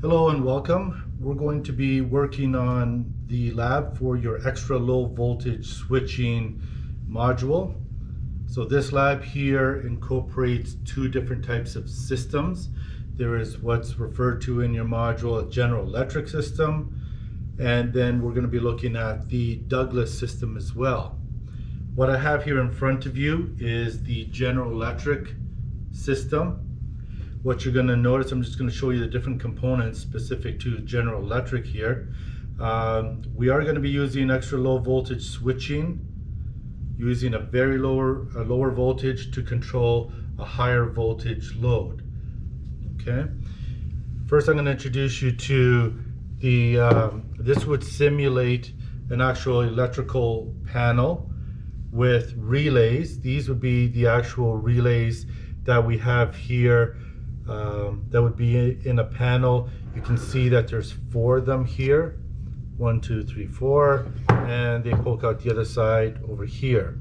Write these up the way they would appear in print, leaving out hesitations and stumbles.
Hello and welcome. We're going to be working on the lab for your extra low voltage switching module. So this lab here incorporates two different types of systems. There is what's referred to in your module a General Electric system, and then we're going to be looking at the Douglas system as well. What I have here in front of you is the General Electric system. What you're going to notice, I'm just going to show you the different components specific to General Electric here. We are going to be using extra low voltage switching, using a very lower voltage to control a higher voltage load. Okay. First, I'm going to introduce you to the. This would simulate an actual electrical panel with relays. These would be the actual relays that we have here. That would be in a panel. You can see that there's 4 of them here. 1, 2, 3, 4, and they poke out the other side over here.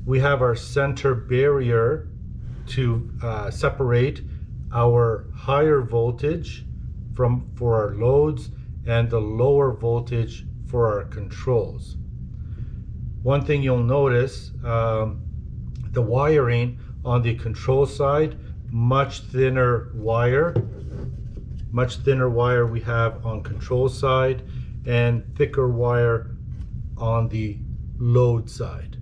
We have our center barrier to separate our higher voltage for our loads and the lower voltage for our controls. One thing you'll notice, the wiring on the control side, much thinner wire we have on control side, and thicker wire on the load side.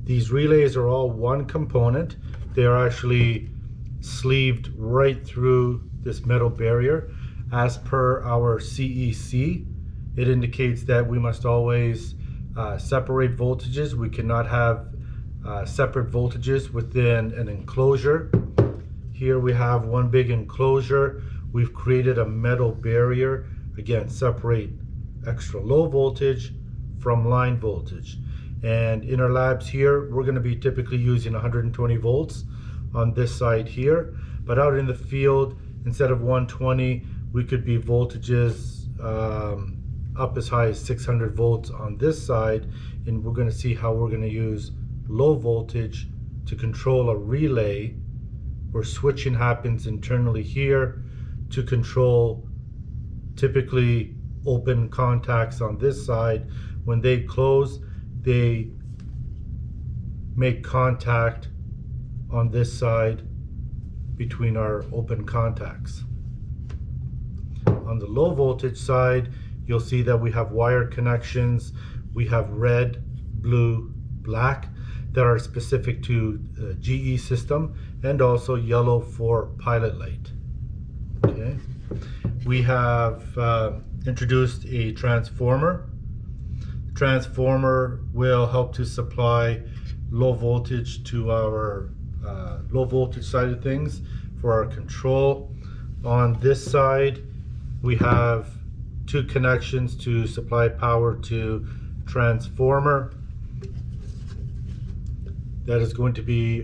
These relays are all one component. They are actually sleeved right through this metal barrier. As per our CEC, it indicates that we must always separate voltages. We cannot have separate voltages within an enclosure. Here we have one big enclosure. We've created a metal barrier. Again, separate extra low voltage from line voltage. And in our labs here, we're going to be typically using 120 volts on this side here. But out in the field, instead of 120, we could be voltages up as high as 600 volts on this side. And we're going to see how we're going to use low voltage to control a relay where switching happens internally here to control typically open contacts on this side. When they close, they make contact on this side between our open contacts. On the low voltage side, you'll see that we have wire connections. We have red, blue, black that are specific to the GE system, and also yellow for pilot light. Okay. We have introduced a transformer. The transformer will help to supply low voltage to our low voltage side of things for our control. On this side, we have 2 connections to supply power to transformer. That is going to be,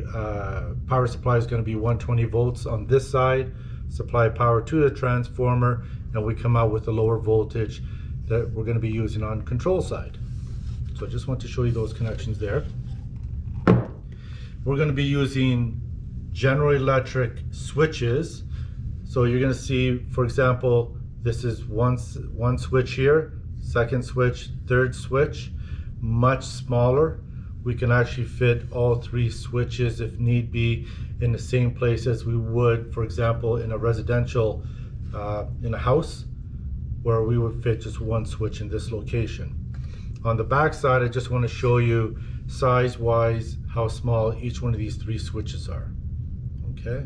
power supply is going to be 120 volts on this side, supply power to the transformer, and we come out with a lower voltage that we're going to be using on control side. So I just want to show you those connections there. We're going to be using General Electric switches. So you're going to see, for example, this is one switch here, second switch, third switch, much smaller. We can actually fit all 3 switches if need be in the same place as we would, for example, in a residential, in a house, where we would fit just 1 switch in this location. On the back side, I just want to show you size-wise how small each one of these 3 switches are. Okay.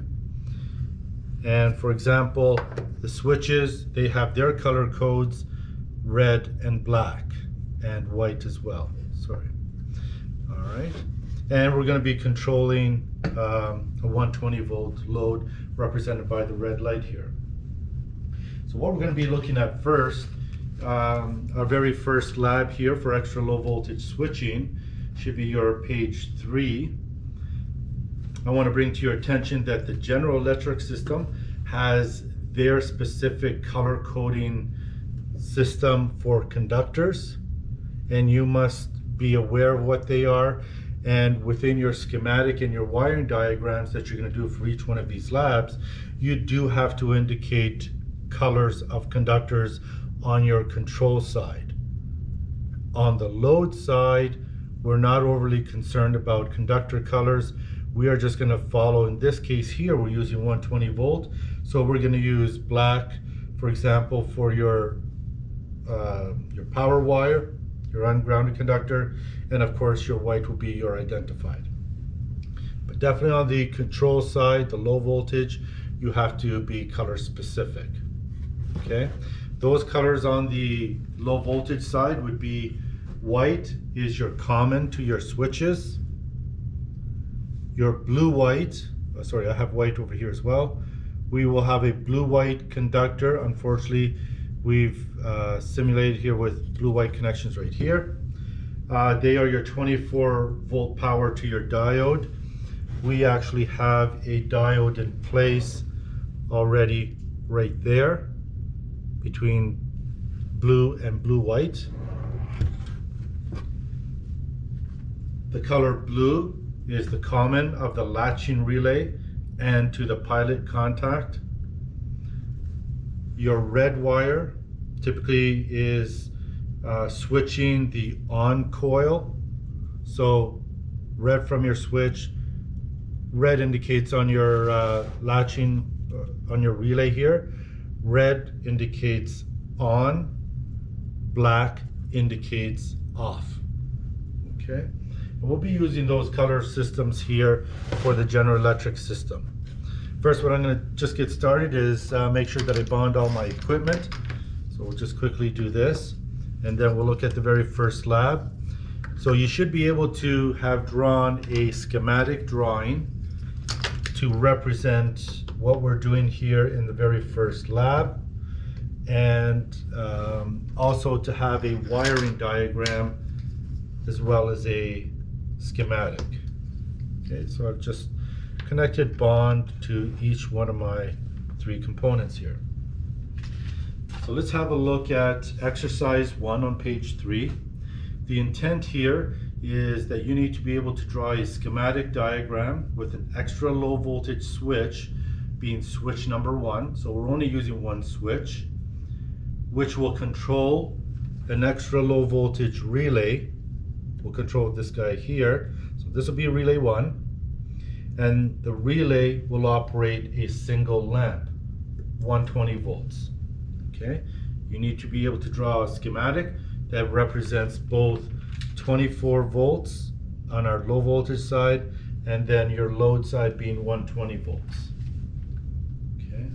And for example, the switches, they have their color codes, red and black, and white as well. Sorry. All right, and we're going to be controlling a 120 volt load represented by the red light here. So what we're going to be looking at first, our very first lab here for extra low voltage switching should be your page 3. I want to bring to your attention that the General Electric system has their specific color coding system for conductors, and you must be aware of what they are And within your schematic and your wiring diagrams that you're going to do for each one of these labs, you do have to indicate colors of conductors on your control side. On the load side, we're not overly concerned about conductor colors. We are just going to follow, in this case here, we're using 120 volt. So we're going to use black, for example, for your power wire, your ungrounded conductor, and of course your white will be your identified. But definitely on the control side, the low voltage, you have to be color specific. Okay, those colors on the low voltage side would be white is your common to your switches. Your blue-white, sorry, I have white over here as well. We will have a blue-white conductor. Unfortunately, we've simulated here with blue-white connections right here. They are your 24 volt power to your diode. We actually have a diode in place already right there between blue and blue-white. The color blue is the common of the latching relay and to the pilot contact. Your red wire typically is switching the on coil. So red from your switch, red indicates on your latching on your relay here. Red indicates on, black indicates off. Okay. We'll be using those color systems here for the General Electric system. First, what I'm going to just get started is make sure that I bond all my equipment. So we'll just quickly do this, and then we'll look at the very first lab. So you should be able to have drawn a schematic drawing to represent what we're doing here in the very first lab, and also to have a wiring diagram as well as a schematic. Okay, so I've just connected bond to each one of my 3 components here. So let's have a look at exercise 1 on page 3. The intent here is that you need to be able to draw a schematic diagram with an extra low voltage switch being switch number 1. So we're only using one switch, which will control an extra low voltage relay. We'll control this guy here. So this will be relay 1, and the relay will operate a single lamp, 120 volts. Okay, you need to be able to draw a schematic that represents both 24 volts on our low voltage side, and then your load side being 120 volts. Okay,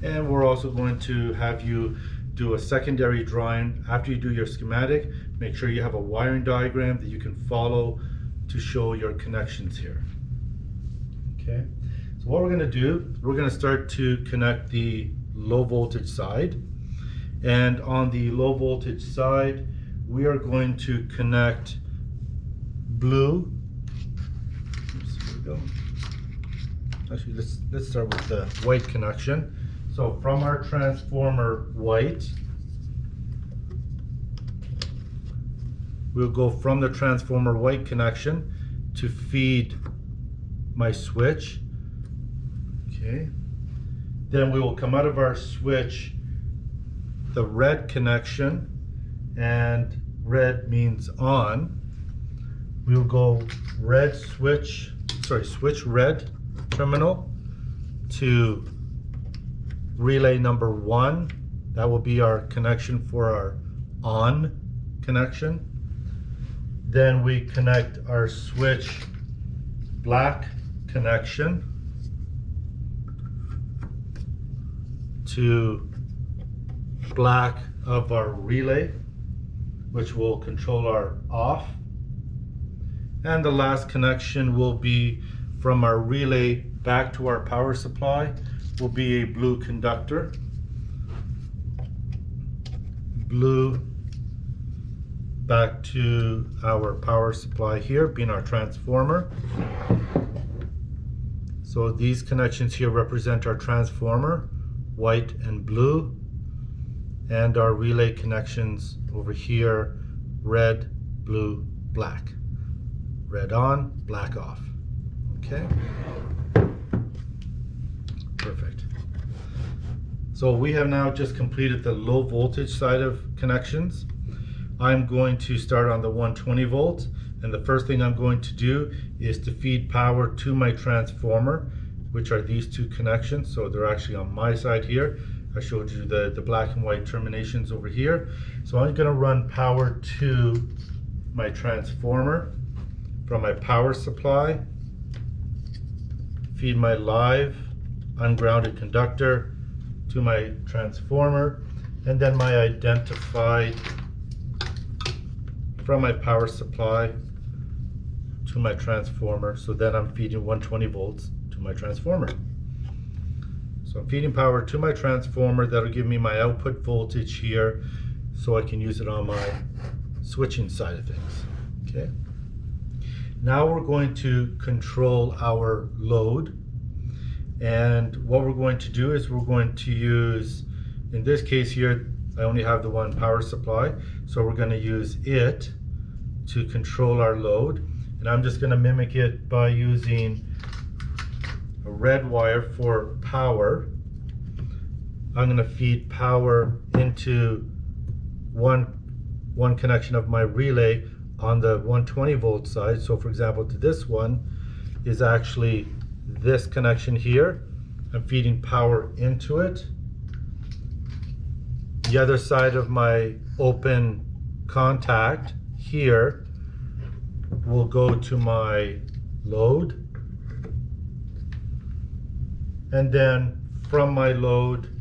and we're also going to have you do a secondary drawing. After you do your schematic, make sure you have a wiring diagram that you can follow to show your connections here. Okay, so what we're going to do, we're going to start to connect the low voltage side. And on the low voltage side, we are going to connect blue. Oops, here we go. Actually, let's start with the white connection. So from our transformer white, we'll go from the transformer white connection to feed my switch. Okay. Then we will come out of our switch the red connection, and red means on. We will go red switch, switch red terminal to relay number 1. That will be our connection for our on connection. Then we connect our switch black connection to black of our relay, which will control our off. And the last connection will be from our relay back to our power supply, will be a blue conductor. Blue back to our power supply here, being our transformer. So these connections here represent our transformer, white and blue, and our relay connections over here, red, blue, black. red on, black off. Okay, perfect. So we have now just completed the low voltage side of connections. I'm going to start on the 120 volts, and the first thing I'm going to do is to feed power to my transformer, which are these two connections. So they're actually on my side here. I showed you the black and white terminations over here. So I'm going to run power to my transformer from my power supply, feed my live ungrounded conductor to my transformer, and then my identified from my power supply to my transformer. So then I'm feeding 120 volts to my transformer. So I'm feeding power to my transformer. That'll give me my output voltage here so I can use it on my switching side of things. Okay. Now we're going to control our load. And what we're going to do is we're going to use, in this case here, I only have the one power supply, so we're going to use it to control our load. And I'm just going to mimic it by using a red wire for power. I'm going to feed power into one connection of my relay on the 120 volt side. So for example, to this one is actually this connection here. I'm feeding power into it. The other side of my open contact here will go to my load. And then from my load,